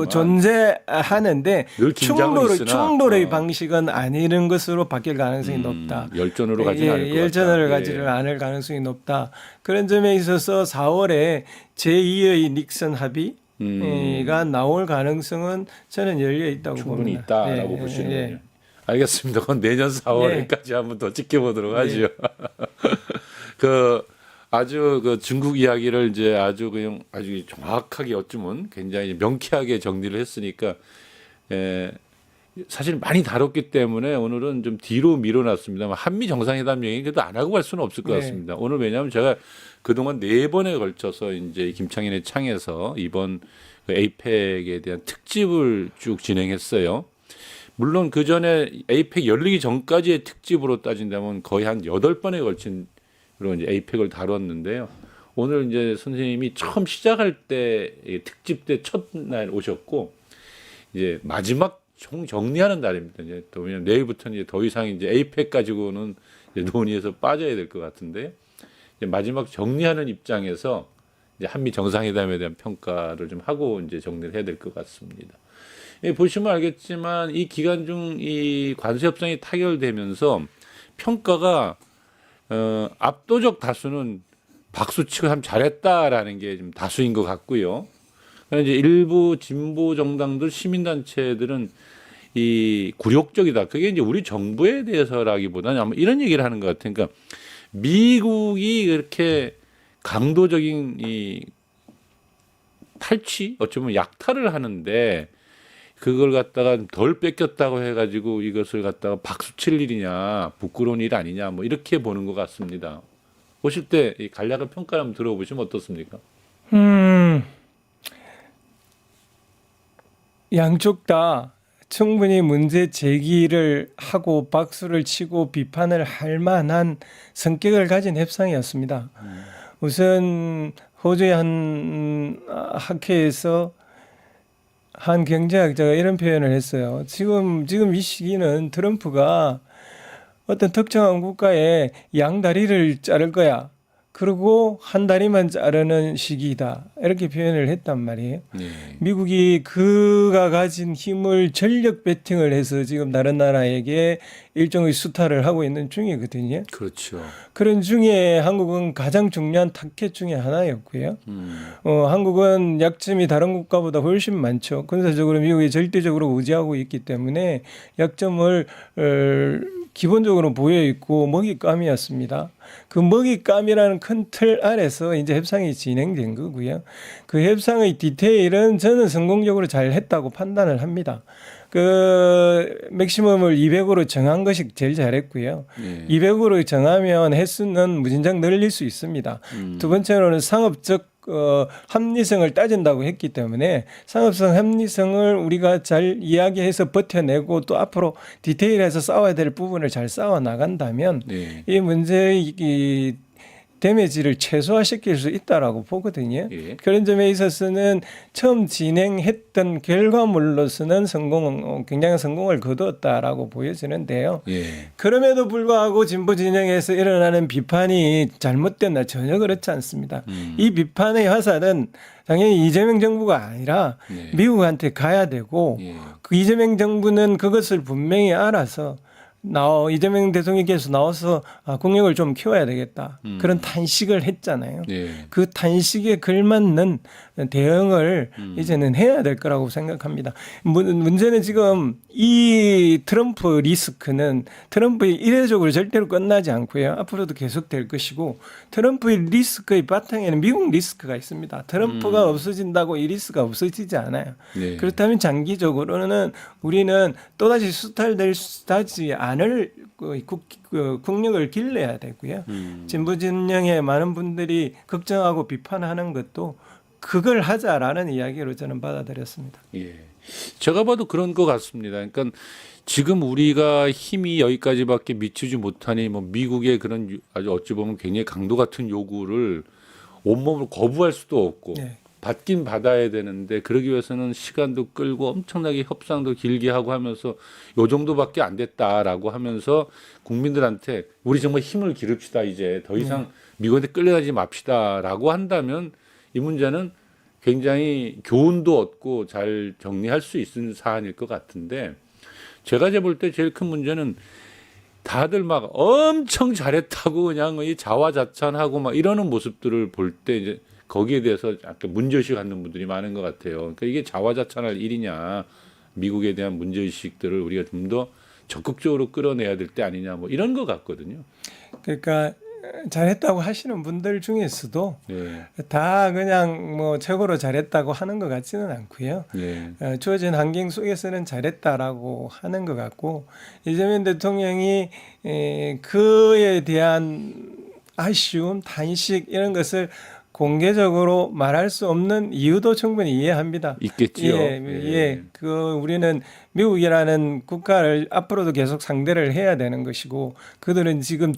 존재하는데 늘 긴장은 있으나 충돌의 방식은 아니는 것으로 바뀔 가능성이 높다. 열전으로 가지는 않을 것 같다. 열전을 예. 가지를 않을 가능성이 높다. 그런 점에 있어서 4월에 제2의 닉슨 합의가 나올 가능성은 저는 열려 있다고 충분히 봅니다. 있다라고 예, 보시는군요. 예. 알겠습니다. 그건 내년 4월까지 한번 더 지켜보도록 하죠. 아주 그 중국 이야기를 이제 아주 정확하게 어쩌면 굉장히 명쾌하게 정리를 했으니까 사실 많이 다뤘기 때문에 오늘은 좀 뒤로 밀어놨습니다만 한미 정상회담 얘기 그래도 안 하고 갈 수는 없을 것 같습니다. 오늘 왜냐하면 제가 그동안 4번에 걸쳐서 이제 김창인의 창에서 이번 그 에이펙에 대한 특집을 쭉 진행했어요. 물론 그 전에 에이펙 열리기 전까지의 특집으로 따진다면 거의 한 8번에 걸친 그런 이제 에이펙을 다뤘는데요. 오늘 이제 선생님이 처음 시작할 때 특집 때 첫날 오셨고 이제 마지막 정리하는 날입니다. 이제 또 왜냐면 내일부터는 이제 더 이상 이제 에이펙 가지고는 이제 논의에서 빠져야 될 것 같은데 이제 마지막 정리하는 입장에서 이제 한미 정상회담에 대한 평가를 좀 하고 이제 정리를 해야 될 것 같습니다. 예, 보시면 알겠지만 이 기간 중 이 관세 협상이 타결되면서 평가가 압도적 다수는 박수치고 참 잘했다라는 게 좀 다수인 것 같고요. 이제 일부 진보 정당들 시민단체들은 이 굴욕적이다. 그게 이제 우리 정부에 대해서라기보다는 아마 이런 얘기를 하는 것 같아요. 그러니까 미국이 그렇게 강도적인 이 탈취, 어쩌면 약탈을 하는데 그걸 갖다가 덜 뺏겼다고 해가지고 이것을 갖다가 박수 칠 일이냐, 부끄러운 일 아니냐, 뭐 이렇게 보는 것 같습니다. 보실 때 이 간략한 평가를 한번 들어보시면 어떻습니까? 양쪽 다 충분히 문제 제기를 하고 박수를 치고 비판을 할 만한 성격을 가진 협상이었습니다. 우선 호주의 한 학회에서 한 경제학자가 이런 표현을 했어요. 지금 이 시기는 트럼프가 어떤 특정한 국가의 양다리를 자를 거야. 그리고 한 다리만 자르는 시기이다. 이렇게 표현을 했단 말이에요. 네. 미국이 그가 가진 힘을 전력 배팅을 해서 지금 다른 나라에게 일종의 수탈을 하고 있는 중이거든요. 그렇죠. 그런 중에 한국은 가장 중요한 타켓 중에 하나였고요. 한국은 약점이 다른 국가보다 훨씬 많죠. 군사적으로 미국이 절대적으로 우지하고 있기 때문에 약점을 기본적으로 보여 있고 먹잇감이었습니다. 그 먹잇감이라는 큰 틀 아래서 이제 협상이 진행된 거고요. 그 협상의 디테일은 저는 성공적으로 잘 했다고 판단을 합니다. 그 맥시멈을 200으로 정한 것이 제일 잘했고요. 200으로 정하면 횟수는 무진장 늘릴 수 있습니다. 두 번째로는 상업적 합리성을 따진다고 했기 때문에 상업성 합리성을 우리가 잘 이야기해서 버텨내고 또 앞으로 디테일해서 싸워야 될 부분을 잘 싸워 나간다면 네. 이 문제의 이 데미지를 최소화시킬 수 있다라고 보거든요. 예. 그런 점에 있어서는 처음 진행했던 결과물로서는 굉장히 성공을 거두었다라고 보여지는데요. 예. 그럼에도 불구하고 진보 진영에서 일어나는 비판이 잘못됐나 전혀 그렇지 않습니다. 이 비판의 화살은 당연히 이재명 정부가 아니라 네. 미국한테 가야 되고 예. 그 이재명 정부는 그것을 분명히 알아서 이재명 대통령께서 나와서 국력을 좀 키워야 되겠다. 그런 탄식을 했잖아요. 네. 그 탄식에 걸맞는 대응을 이제는 해야 될 거라고 생각합니다. 문제는 지금 이 트럼프 리스크는 트럼프의 이례적으로 절대로 끝나지 않고요. 앞으로도 계속될 것이고 트럼프의 리스크의 바탕에는 미국 리스크가 있습니다. 트럼프가 없어진다고 이 리스크가 없어지지 않아요. 네. 그렇다면 장기적으로는 우리는 또다시 수탈되지 않을 국력을 길러야 되고요. 진보 진영의 많은 분들이 걱정하고 비판하는 것도 그걸 하자라는 이야기로 저는 받아들였습니다. 예. 제가 봐도 그런 것 같습니다. 그러니까 지금 우리가 힘이 여기까지밖에 미치지 못하니 뭐 미국의 그런 아주 어찌 보면 굉장히 강도 같은 요구를 온몸으로 거부할 수도 없고 네. 받긴 받아야 되는데 그러기 위해서는 시간도 끌고 엄청나게 협상도 길게 하고 하면서 요 정도밖에 안 됐다라고 하면서 국민들한테 우리 정말 힘을 기릅시다 이제 더 이상 미국한테 끌려가지 맙시다라고 한다면 이 문제는 굉장히 교훈도 얻고 잘 정리할 수 있는 사안일 것 같은데 제가 볼 때 제일 큰 문제는 다들 막 엄청 잘했다고 그냥 이 자화자찬하고 막 이러는 모습들을 볼 때 이제 거기에 대해서 약간 문제의식 갖는 분들이 많은 것 같아요. 그러니까 이게 자화자찬할 일이냐, 미국에 대한 문제의식들을 우리가 좀 더 적극적으로 끌어내야 될 때 아니냐, 뭐 이런 것 같거든요. 그러니까 잘했다고 하시는 분들 중에서도 네, 다 그냥 뭐 최고로 잘했다고 하는 것 같지는 않고요. 네, 주어진 환경 속에서는 잘했다라고 하는 것 같고 이재명 대통령이 그에 대한 아쉬움, 탄식 이런 것을 공개적으로 말할 수 없는 이유도 충분히 이해합니다. 있겠지요. 예. 우리는 미국이라는 국가를 앞으로도 계속 상대를 해야 되는 것이고 그들은 지금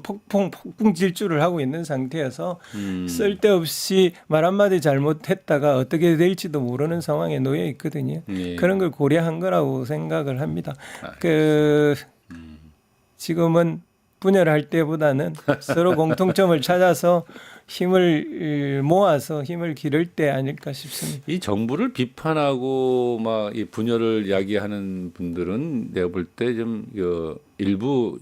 폭풍 질주를 하고 있는 상태여서 쓸데없이 말 한마디 잘못했다가 어떻게 될지도 모르는 상황에 놓여 있거든요. 그런 걸 고려한 거라고 생각을 합니다. 지금은 분열할 때보다는 서로 공통점을 찾아서 힘을 모아서 힘을 기를 때 아닐까 싶습니다. 이 정부를 비판하고 막 이 분열을 야기하는 분들은 내가 볼 때 좀 일부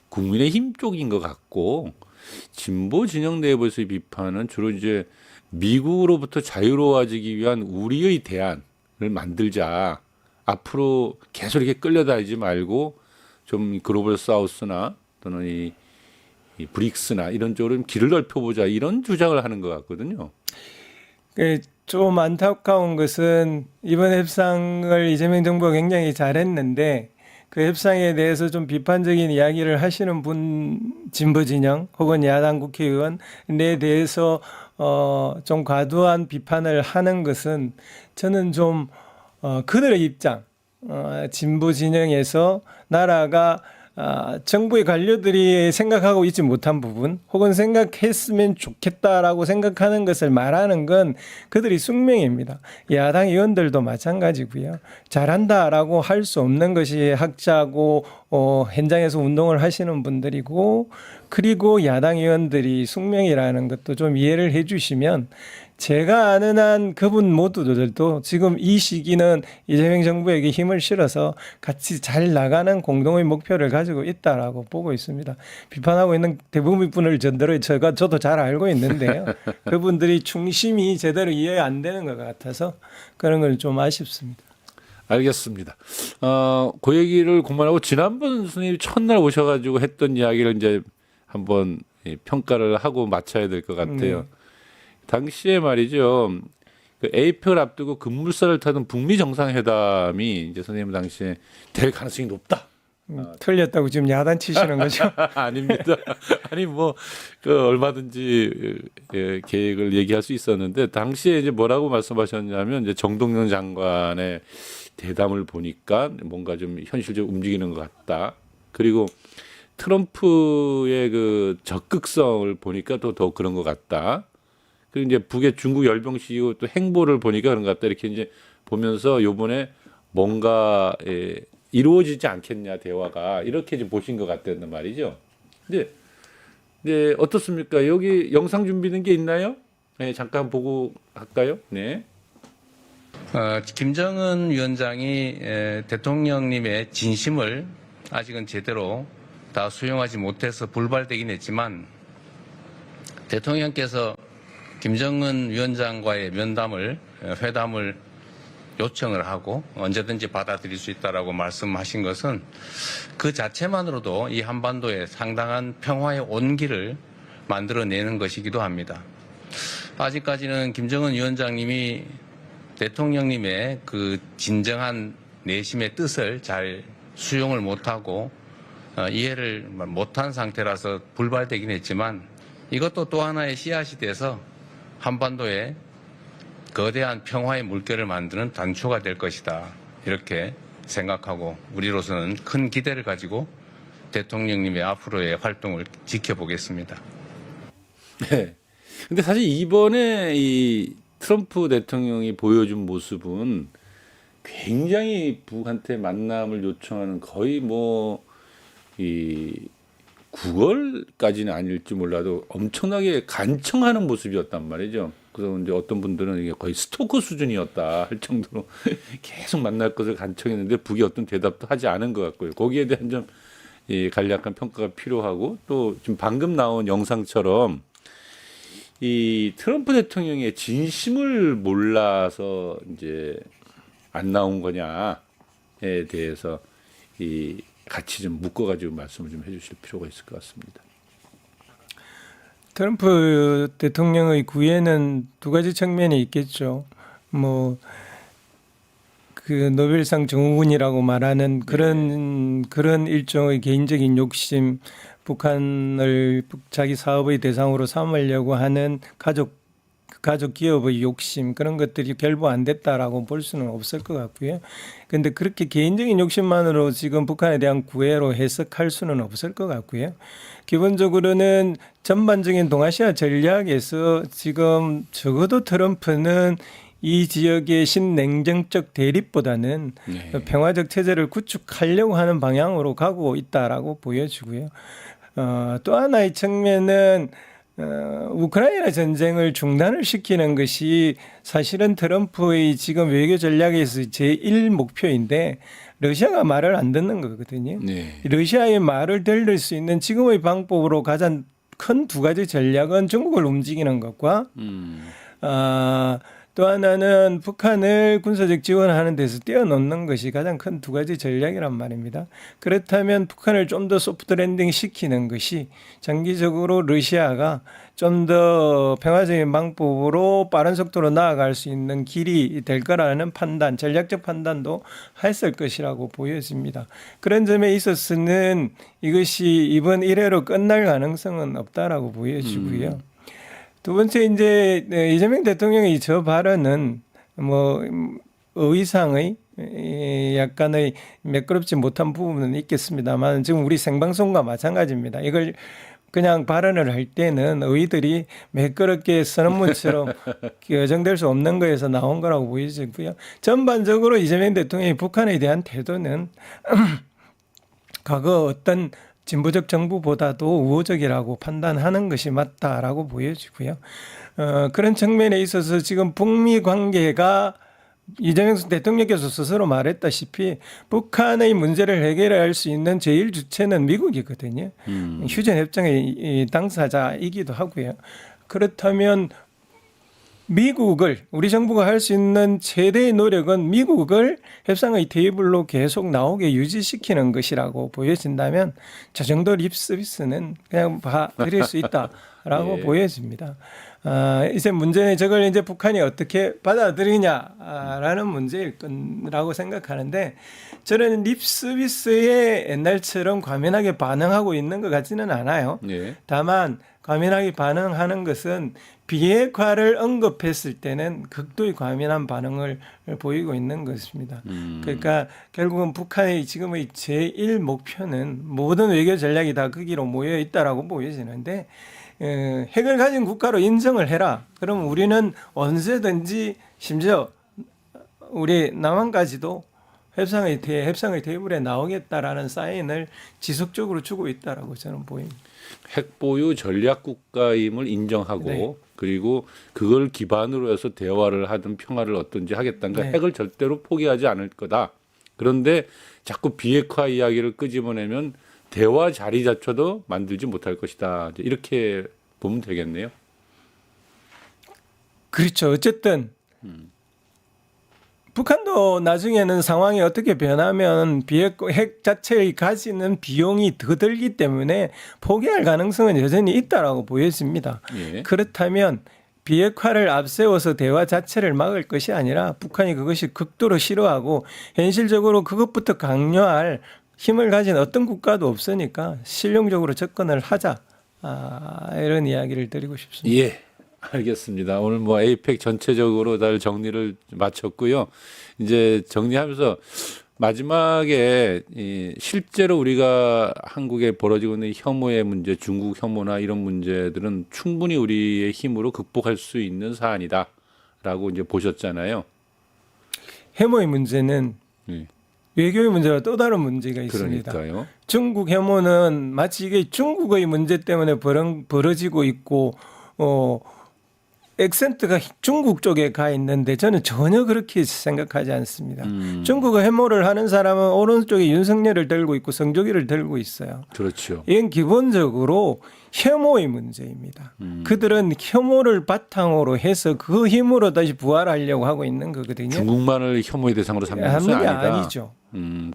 국민의힘 쪽인 것 같고 진보 진영 내부에서의 비판은 주로 이제 미국으로부터 자유로워지기 위한 우리의 대안을 만들자. 앞으로 계속 이렇게 끌려다니지 말고 좀 글로벌 사우스나 또는 이 브릭스나 이런 쪽으로 좀 길을 넓혀보자 이런 주장을 하는 것 같거든요. 좀 안타까운 것은 이번 협상을 이재명 정부가 굉장히 잘했는데 그 협상에 대해서 좀 비판적인 이야기를 하시는 분 진보 진영 혹은 야당 국회의원에 대해서 좀 과도한 비판을 하는 것은 저는 좀 그들의 입장 진보 진영에서 나라가 정부의 관료들이 생각하고 있지 못한 부분 혹은 생각했으면 좋겠다라고 생각하는 것을 말하는 건 그들이 숙명입니다. 야당 의원들도 마찬가지고요. 잘한다라고 할 수 없는 것이 학자고 현장에서 운동을 하시는 분들이고 그리고 야당 의원들이 숙명이라는 것도 좀 이해를 해 주시면 제가 아는 한 그분 모두들도 지금 이 시기는 이재명 정부에게 힘을 실어서 같이 잘 나가는 공동의 목표를 가지고 있다라고 보고 있습니다. 비판하고 있는 대부분 분을 전대로 저도 잘 알고 있는데요. 그분들이 중심이 제대로 이해 안 되는 것 같아서 그런 걸 좀 아쉽습니다. 알겠습니다. 그 얘기를 그만하고 지난번 스님이 첫날 오셔가지고 했던 이야기를 이제 한번 평가를 하고 마쳐야 될 것 같아요. 당시에 말이죠. 그 에이펠 앞두고 급물살을 타던 북미 정상회담이 이제 선생님 당시에 될 가능성이 높다. 틀렸다고 지금 야단치시는 거죠? 아닙니다. 아니 그 얼마든지 계획을 얘기할 수 있었는데 당시에 이제 뭐라고 말씀하셨냐면 이제 정동영 장관의 대담을 보니까 뭔가 좀 현실적으로 움직이는 것 같다. 그리고 트럼프의 그 적극성을 보니까 더 그런 것 같다. 그리고 이제 북의 중국 열병식이고 또 행보를 보니까 그런 것 같다. 이렇게 이제 보면서 요번에 뭔가 이루어지지 않겠냐 대화가 이렇게 이제 보신 것 같다는 말이죠. 근데 어떻습니까? 여기 영상 준비된 게 있나요? 네, 잠깐 보고 할까요? 네. 김정은 위원장이 대통령님의 진심을 아직은 제대로 다 수용하지 못해서 불발되긴 했지만 대통령께서 김정은 위원장과의 회담을 요청을 하고 언제든지 받아들일 수 있다라고 말씀하신 것은 그 자체만으로도 이 한반도에 상당한 평화의 온기를 만들어내는 것이기도 합니다. 아직까지는 김정은 위원장님이 대통령님의 그 진정한 내심의 뜻을 잘 수용을 못하고 이해를 못한 상태라서 불발되긴 했지만 이것도 또 하나의 씨앗이 돼서 한반도에 거대한 평화의 물결을 만드는 단초가 될 것이다. 이렇게 생각하고 우리로서는 큰 기대를 가지고 대통령님의 앞으로의 활동을 지켜보겠습니다. 네. 근데 사실 이번에 이 트럼프 대통령이 보여준 모습은 굉장히 북한테 만남을 요청하는 거의 이 9월까지는 아닐지 몰라도 엄청나게 간청하는 모습이었단 말이죠. 그래서 이제 어떤 분들은 이게 거의 스토커 수준이었다 할 정도로 계속 만날 것을 간청했는데 북이 어떤 대답도 하지 않은 것 같고요. 거기에 대한 좀 간략한 평가가 필요하고 또 지금 방금 나온 영상처럼 이 트럼프 대통령의 진심을 몰라서 이제 안 나온 거냐에 대해서 같이 좀 묶어가지고 말씀을 좀 해주실 필요가 있을 것 같습니다. 트럼프 대통령의 구애는 두 가지 측면이 있겠죠. 그 노벨상 증후군이라고 말하는 그런 일종의 개인적인 욕심, 북한을 자기 사업의 대상으로 삼으려고 하는 가족 기업의 욕심 그런 것들이 결부 안 됐다라고 볼 수는 없을 것 같고요. 그런데 그렇게 개인적인 욕심만으로 지금 북한에 대한 구애로 해석할 수는 없을 것 같고요. 기본적으로는 전반적인 동아시아 전략에서 지금 적어도 트럼프는 이 지역의 신냉정적 대립보다는 평화적 체제를 구축하려고 하는 방향으로 가고 있다라고 보여지고요. 또 하나의 측면은 우크라이나 전쟁을 중단을 시키는 것이 사실은 트럼프의 지금 외교 전략에서 제1 목표인데 러시아가 말을 안 듣는 거거든요. 네. 러시아의 말을 들을 수 있는 지금의 방법으로 가장 큰 두 가지 전략은 중국을 움직이는 것과 또 하나는 북한을 군사적 지원하는 데서 떼어놓는 것이 가장 큰 두 가지 전략이란 말입니다. 그렇다면 북한을 좀 더 소프트 랜딩 시키는 것이 장기적으로 러시아가 좀 더 평화적인 방법으로 빠른 속도로 나아갈 수 있는 길이 될 거라는 판단, 전략적 판단도 했을 것이라고 보여집니다. 그런 점에 있어서는 이것이 이번 1회로 끝날 가능성은 없다라고 보여지고요. 두 번째 이제 이재명 대통령의 저 발언은 의상의 약간의 매끄럽지 못한 부분은 있겠습니다만 지금 우리 생방송과 마찬가지입니다. 이걸 그냥 발언을 할 때는 의들이 매끄럽게 선언문처럼 여정될 수 없는 거에서 나온 거라고 보여지고요. 전반적으로 이재명 대통령이 북한에 대한 태도는 과거 어떤 진보적 정부보다도 우호적이라고 판단하는 것이 맞다라고 보여지고요. 그런 측면에 있어서 지금 북미 관계가 이재명 대통령께서 스스로 말했다시피 북한의 문제를 해결할 수 있는 제일 주체는 미국이거든요. 휴전협정의 당사자이기도 하고요. 그렇다면 미국을 우리 정부가 할 수 있는 최대의 노력은 미국을 협상의 테이블로 계속 나오게 유지시키는 것이라고 보여진다면 저 정도 립 서비스는 그냥 봐드릴 수 있다라고 예. 보여집니다. 이제 문제는 저걸 이제 북한이 어떻게 받아들이냐라는 문제일 거라고 생각하는데 저는 립 서비스에 옛날처럼 과민하게 반응하고 있는 것 같지는 않아요. 예. 다만 과민하게 반응하는 것은 비핵화를 언급했을 때는 극도의 과민한 반응을 보이고 있는 것입니다. 그러니까 결국은 북한의 지금의 제1 목표는 모든 외교 전략이 다 거기로 모여 있다라고 보여지는데 핵을 가진 국가로 인정을 해라. 그럼 우리는 언제든지 심지어 우리 남한까지도 협상의 테이블에 나오겠다라는 사인을 지속적으로 주고 있다라고 저는 보입니다. 핵보유 전략 국가임을 인정하고 네. 그리고 그걸 기반으로 해서 대화를 하든 평화를 어떤지 하겠다는 거 네. 핵을 절대로 포기하지 않을 거다. 그런데 자꾸 비핵화 이야기를 끄집어내면 대화 자리조차도 만들지 못할 것이다. 이제 이렇게 보면 되겠네요. 그렇죠. 어쨌든 북한도 나중에는 상황이 어떻게 변하면 핵 자체의 가지는 비용이 더 들기 때문에 포기할 가능성은 여전히 있다라고 보여집니다. 예. 그렇다면 비핵화를 앞세워서 대화 자체를 막을 것이 아니라 북한이 그것이 극도로 싫어하고 현실적으로 그것부터 강요할 힘을 가진 어떤 국가도 없으니까 실용적으로 접근을 하자. 이런 이야기를 드리고 싶습니다. 예, 알겠습니다. 오늘 뭐 에이펙 전체적으로 다 정리를 마쳤고요. 이제 정리하면서 마지막에 실제로 우리가 한국에 벌어지고 있는 혐오의 문제, 중국 혐오나 이런 문제들은 충분히 우리의 힘으로 극복할 수 있는 사안이다라고 이제 보셨잖아요. 해모의 문제는 예, 외교의 문제와 또 다른 문제가 있습니다. 그러니까요. 중국 혐오는 마치 이게 중국의 문제 때문에 벌어지고 있고 액센트가 중국 쪽에 가 있는데 저는 전혀 그렇게 생각하지 않습니다. 중국의 혐오를 하는 사람은 오른쪽에 윤석열을 들고 있고 성조기를 들고 있어요. 그렇죠. 이건 기본적으로 혐오의 문제입니다. 그들은 혐오를 바탕으로 해서 그 힘으로 다시 부활하려고 하고 있는 거거든요. 중국만을 혐오의 대상으로 삼는 것은 하는 게 아니다. 아니죠.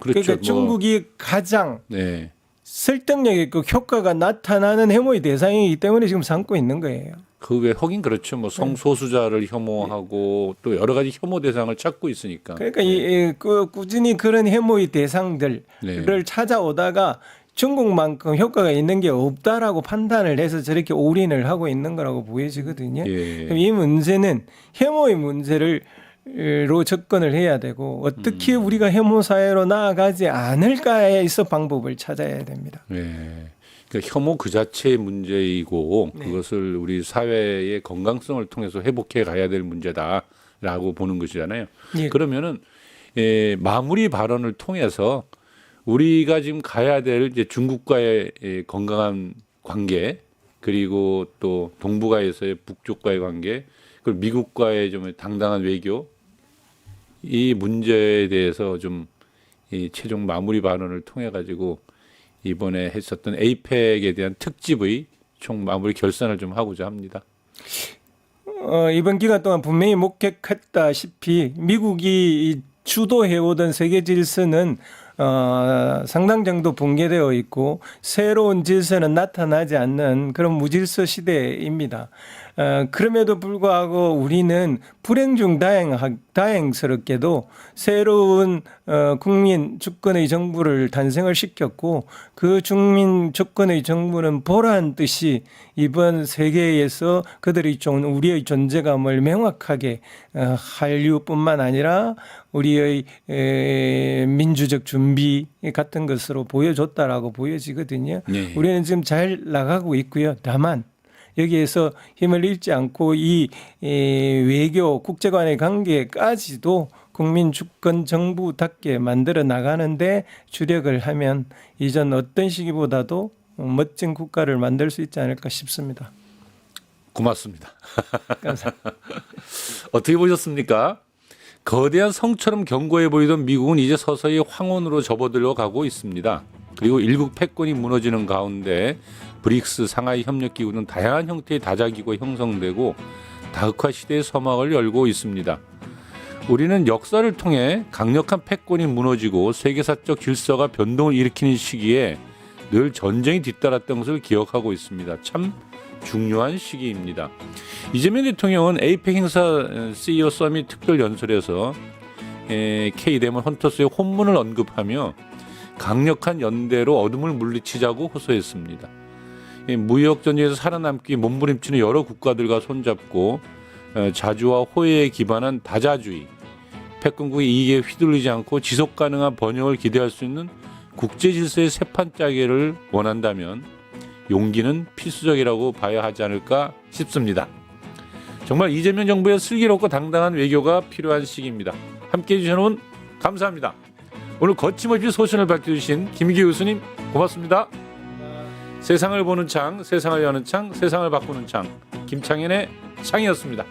그렇죠. 그러니까 중국이 가장 네. 설득력 있고 효과가 나타나는 해모의 대상이기 때문에 지금 삼고 있는 거예요. 그 외 하긴 그렇죠. 뭐 성소수자를 혐오하고 또 여러 가지 혐오 대상을 찾고 있으니까. 그러니까 꾸준히 그런 해모의 대상들을 네. 찾아오다가 중국만큼 효과가 있는 게 없다라고 판단을 해서 저렇게 올인을 하고 있는 거라고 보여지거든요. 예. 그럼 이 문제는 해모의 문제로 접근을 해야 되고 어떻게 우리가 해모 사회로 나아가지 않을까에 있어 방법을 찾아야 됩니다. 네. 그러니까 혐오 그 자체의 문제이고 네. 그것을 우리 사회의 건강성을 통해서 회복해 가야 될 문제다라고 보는 것이잖아요. 예. 그러면은 마무리 발언을 통해서 우리가 지금 가야 될 이제 중국과의 건강한 관계 그리고 또 동북아에서의 북쪽과의 관계 그리고 미국과의 좀 당당한 외교 이 문제에 대해서 좀 이 최종 마무리 발언을 통해 가지고 이번에 했었던 에이펙에 대한 특집의 총 마무리 결산을 좀 하고자 합니다. 이번 기간 동안 분명히 목격했다시피 미국이 주도해오던 세계 질서는 상당 정도 붕괴되어 있고 새로운 질서는 나타나지 않는 그런 무질서 시대입니다. 그럼에도 불구하고 우리는 불행 중 다행스럽게도 새로운 국민 주권의 정부를 탄생을 시켰고 그 국민 주권의 정부는 보란 듯이 이번 세계에서 그들의 우리의 존재감을 명확하게 한류뿐만 아니라 우리의 민주적 준비 같은 것으로 보여줬다라고 보여지거든요. 네. 우리는 지금 잘 나가고 있고요. 다만 여기에서 힘을 잃지 않고 이 외교 국제 간의 관계까지도 국민 주권 정부답게 만들어 나가는데 주력을 하면 이전 어떤 시기보다도 멋진 국가를 만들 수 있지 않을까 싶습니다. 고맙습니다. 감사합니다. 어떻게 보셨습니까? 거대한 성처럼 견고해 보이던 미국은 이제 서서히 황혼으로 접어들어 가고 있습니다. 그리고 일국 패권이 무너지는 가운데 브릭스 상하이 협력기구는 다양한 형태의 다자기구가 형성되고 다흑화 시대의 서막을 열고 있습니다. 우리는 역사를 통해 강력한 패권이 무너지고 세계사적 질서가 변동을 일으키는 시기에 늘 전쟁이 뒤따랐던 것을 기억하고 있습니다. 참 중요한 시기입니다. 이재명 대통령은 에이펙 행사 CEO 서밋 특별 연설에서 K-데몬 헌터스의 혼문을 언급하며 강력한 연대로 어둠을 물리치자고 호소했습니다. 무역 전쟁에서 살아남기 몸부림치는 여러 국가들과 손잡고 자주와 호혜에 기반한 다자주의, 패권국의 이익에 휘둘리지 않고 지속 가능한 번영을 기대할 수 있는 국제 질서의 세판짜기를 원한다면 용기는 필수적이라고 봐야 하지 않을까 싶습니다. 정말 이재명 정부의 슬기롭고 당당한 외교가 필요한 시기입니다. 함께해 주신 여러분 감사합니다. 오늘 거침없이 소신을 밝혀주신 김기호 교수님 고맙습니다. 세상을 보는 창, 세상을 여는 창, 세상을 바꾸는 창, 김창현의 창이었습니다.